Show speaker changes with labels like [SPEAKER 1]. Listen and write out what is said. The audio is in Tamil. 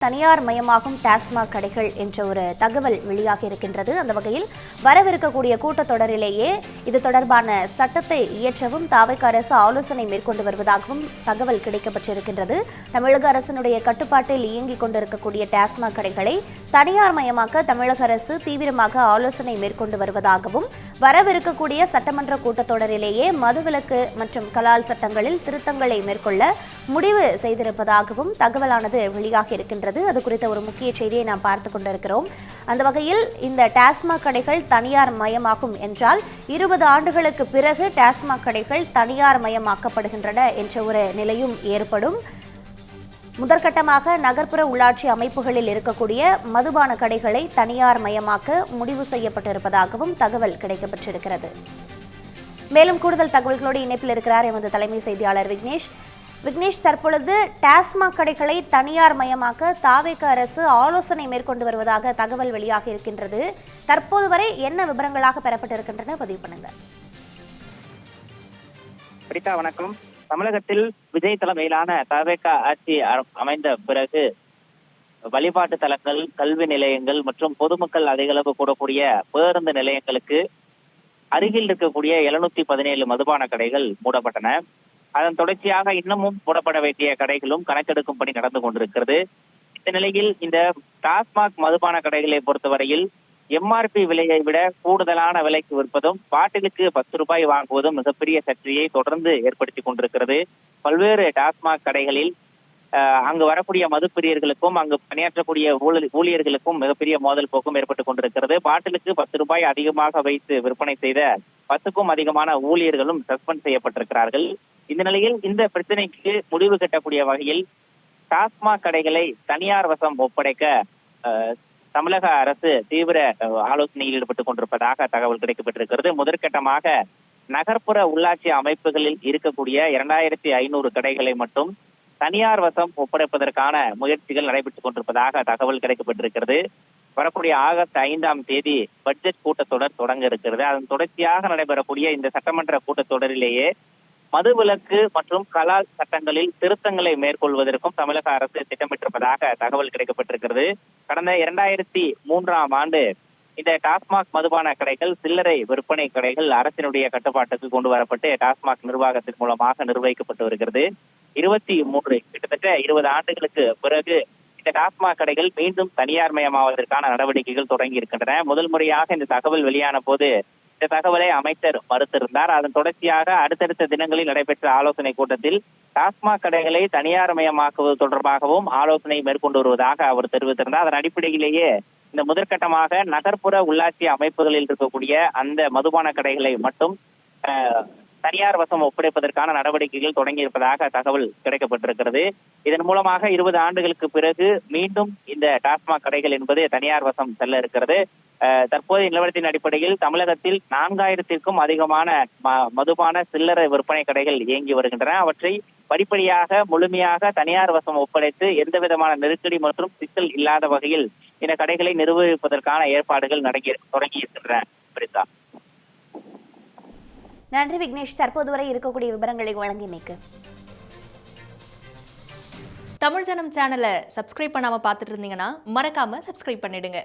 [SPEAKER 1] தனியார் மயமாகும் டாஸ்மாக் கடைகள் என்ற ஒரு தகவல் வெளியாக இருக்கின்றது. அந்த வகையில் வரவிருக்கக்கூடிய கூட்டத்தொடரிலேயே இது தொடர்பான சட்டத்தை இயற்றவும் தாவேகா அரசு ஆலோசனை மேற்கொண்டு வருவதாகவும் தகவல் கிடைக்கப்பட்டிருக்கின்றது. தமிழக அரசினுடைய கட்டுப்பாட்டில் இயங்கிக் கொண்டிருக்கக்கூடிய டாஸ்மாக் கடைகளை தனியார் மயமாக்க தமிழக அரசு தீவிரமாக ஆலோசனை மேற்கொண்டு வருவதாகவும் வரவிருக்கக்கூடிய சட்டமன்ற கூட்டத்தொடரிலேயே மதுவிலக்கு மற்றும் கலால் சட்டங்களில் திருத்தங்களை மேற்கொள்ள முடிவு செய்திருப்பதாகவும் தகவலானது வெளியாக இருக்கின்றது. அது குறித்த ஒரு முக்கிய செய்தியை நாம் பார்த்துக் கொண்டிருக்கிறோம். அந்த வகையில் இந்த டாஸ்மாக் கடைகள் தனியார் மயமாகும் என்றால் 20 ஆண்டுகளுக்கு பிறகு டாஸ்மாக் கடைகள் தனியார் மயமாக்கப்படுகின்றன என்ற ஒரு நிலையும் ஏற்படும். முதற்கட்டமாக நகர்ப்புற உள்ளாட்சி அமைப்புகளில் இருக்கக்கூடிய மதுபான கடைகளை தனியார் மயமாக்க முடிவு செய்யப்பட்டிருப்பதாகவும் தகவல் கிடைக்கப்பட்டிருக்கிறது. மேலும் கூடுதல் தகவல்களோடு இணைப்பில் இருக்கிறார் எமது தலைமை செய்தியாளர் விக்னேஷ். தற்பொழுது டாஸ்மாக் கடைகளை தனியார் மயமாக்க தாவேகா அரசு ஆலோசனை மேற்கொண்டு வருவதாக தகவல் வெளியாக இருக்கின்றது. தற்போது வரை என்ன விவரங்களாக பெறப்பட்டிருக்கின்றன பதிவு பண்ணுங்க.
[SPEAKER 2] வணக்கம். தமிழகத்தில் விஜய் தலைமையிலான தாவேகா ஆட்சி அமைந்த பிறகு வழிபாட்டு தலங்கள், கல்வி நிலையங்கள் மற்றும் பொதுமக்கள் அதிகளவு கூடக்கூடிய பேருந்து நிலையங்களுக்கு அருகில் இருக்கக்கூடிய 717 மதுபான கடைகள் மூடப்பட்டன. அதன் தொடர்ச்சியாக இன்னமும் மூடப்பட வேண்டிய கடைகளும் கணக்கெடுக்கும் பணி நடந்து கொண்டிருக்கிறது. இந்த நிலையில் இந்த டாஸ்மாக் மதுபான கடைகளை பொறுத்தவரையில் எம்ஆர்பி விலையை விட கூடுதலான விலைக்கு விற்பதும் பாட்டிலுக்கு 10 ரூபாய் வாங்குவதும் மிகப்பெரிய சர்ச்சையை தொடர்ந்து ஏற்படுத்தி கொண்டிருக்கிறது. பல்வேறு டாஸ்மாக் கடைகளில் அங்கு வரக்கூடிய மதுப்பிரியர்களுக்கும் அங்கு பணியாற்றக்கூடிய ஊழியர்களுக்கும் மிகப்பெரிய மோதல் போக்கும் ஏற்பட்டுக் கொண்டிருக்கிறது. பாட்டிலுக்கு 10 ரூபாய் அதிகமாக வைத்து விற்பனை செய்த 10க்கும் அதிகமான ஊழியர்களும் சஸ்பெண்ட் செய்யப்பட்டிருக்கிறார்கள். இந்த நிலையில் இந்த பிரச்சனைக்கு முடிவு கட்டக்கூடிய வகையில் டாஸ்மாக் கடைகளை தனியார் வசம் ஒப்படைக்க தமிழக அரசு தீவிர ஆலோசனையில் ஈடுபட்டுக் கொண்டிருப்பதாக தகவல் கிடைக்கப்பட்டிருக்கிறது. முதற்கட்டமாக நகர்ப்புற உள்ளாட்சி அமைப்புகளில் இருக்கக்கூடிய 2500 கடைகளை மட்டும் தனியார் வசம் ஒப்படைப்பதற்கான முயற்சிகள் நடைபெற்றுக் கொண்டிருப்பதாக தகவல் கிடைக்கப்பட்டிருக்கிறது. வரக்கூடிய ஆகஸ்ட் 5ஆம் தேதி பட்ஜெட் கூட்டத்தொடர் தொடங்க இருக்கிறது. அதன் தொடர்ச்சியாக நடைபெறக்கூடிய இந்த சட்டமன்ற கூட்டத்தொடரிலேயே மதுவிலக்கு மற்றும் கலால் சட்டங்களில் திருத்தங்களை மேற்கொள்வதற்கும் தமிழக அரசு திட்டமிட்டிருப்பதாக தகவல் கிடைக்கப்பட்டிருக்கிறது. கடந்த 2003ஆம் ஆண்டு இந்த டாஸ்மாக் மதுபான கடைகள், சில்லறை விற்பனை கடைகள் அரசினுடைய கட்டுப்பாட்டுக்கு கொண்டு வரப்பட்டு டாஸ்மாக் நிர்வாகத்தின் மூலமாக நிர்வகிக்கப்பட்டு வருகிறது. 23 கிட்டத்தட்ட 20 ஆண்டுகளுக்கு பிறகு இந்த டாஸ்மாக் கடைகள் மீண்டும் தனியார் மயமாவதற்கான நடவடிக்கைகள் தொடங்கி இருக்கின்றன. முதல் முறையாக இந்த தகவல் வெளியான போது இந்த தகவலை அமைச்சர் மறுத்திருந்தார். அதன் தொடர்ச்சியாக அடுத்தடுத்த தினங்களில் நடைபெற்ற ஆலோசனை கூட்டத்தில் டாஸ்மாக் கடைகளை தனியார் மயமாக்குவது தொடர்பாகவும் ஆலோசனை மேற்கொண்டு வருவதாக அவர் தெரிவித்திருந்தார். அதன் அடிப்படையிலேயே இந்த முதற்கட்டமாக நகர்ப்புற உள்ளாட்சி அமைப்புகளில் இருக்கக்கூடிய அந்த மதுபான கடைகளை மட்டும் தனியார் வசம் ஒப்படைப்பதற்கான நடவடிக்கைகள் தொடங்கி இருப்பதாக தகவல் கிடைக்கப்பட்டிருக்கிறது. இதன் மூலமாக 20 ஆண்டுகளுக்கு பிறகு மீண்டும் இந்த டாஸ்மாக் கடைகள் என்பது தனியார் வசம் செல்ல இருக்கிறது. தற்போதைய நிலவரத்தின் அடிப்படையில் தமிழகத்தில் 4000த்திற்கும் அதிகமான மதுபான சில்லறை விற்பனை கடைகள் இயங்கி வருகின்றன. அவற்றை படிப்படியாக முழுமையாக தனியார் வசம் ஒப்படைத்து எந்த விதமான நெருக்கடி மற்றும் சிக்கல் இல்லாத வகையில் இந்த கடைகளை நிர்வகிப்பதற்கான ஏற்பாடுகள் தொடங்கி இருக்கின்றன.
[SPEAKER 1] நன்றி விக்னேஷ். தற்போது வரை இருக்கக்கூடிய விவரங்களை வழங்கியமைக்கு.
[SPEAKER 3] தமிழ் ஜனம் சேனலை சப்ஸ்கிரைப் பண்ணாம பார்த்துட்டு இருந்தீங்கன்னா மறக்காம சப்ஸ்கிரைப் பண்ணிடுங்க.